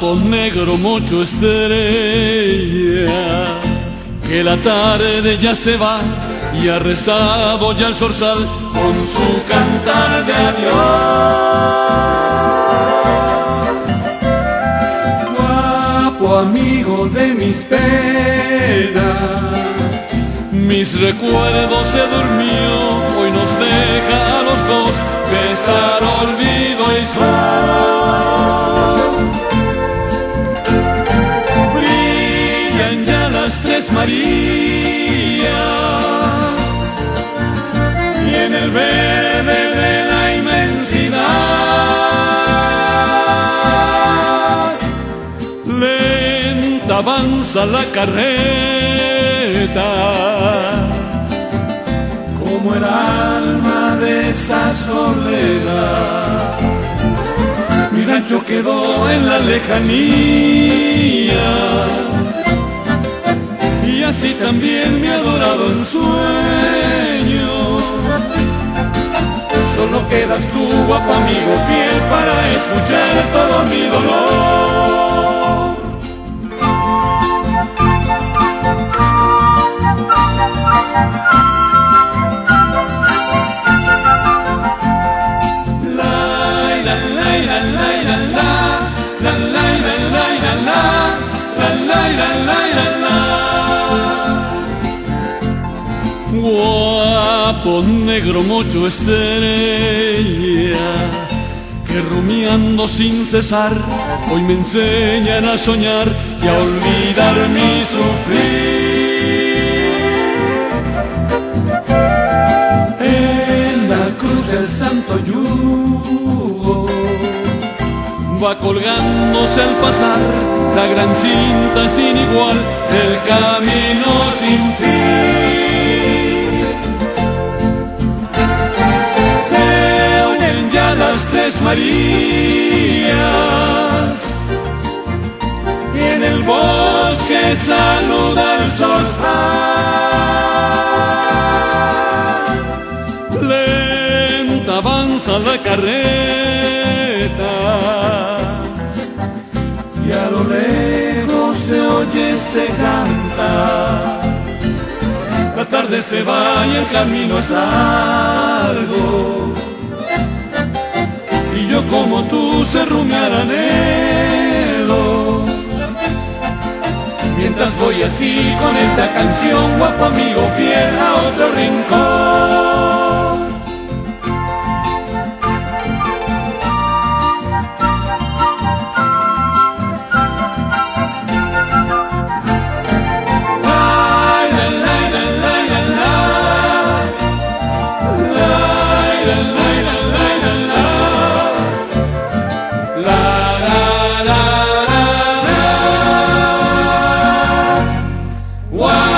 Guapo, negro, mocho, estrella, que la tarde ya se va y ha rezado ya el zorzal con su cantar de adiós. Guapo, amigo de mis penas, mis recuerdos se durmió, hoy nos deja a los dos besar olvido y sol. Brillan ya las tres Marías y en el verde de la inmensidad lenta avanza la carreta, como el alma de esa soledad. Mi rancho quedó en la lejanía y así también mi adorado ensueño. Solo quedas tú, guapo amigo fiel, para escuchar todo mi dolor. Guapo, negro, mocho, estrella, que rumiando sin cesar hoy me enseñan a soñar y a olvidar mi sufrir. En la cruz del Santo Yugo va colgándose al pasar la gran cinta sin igual del camino sin fin. Las tres Marías y en el bosque saluda el zorzal. Lenta avanza la carreta y a lo lejos se oye este cantar. La tarde se va y el camino es largo, y yo como tú sé rumiar anhelos. Mientras voy así con esta canción, guapo amigo fiel, a otro rincón. Wow.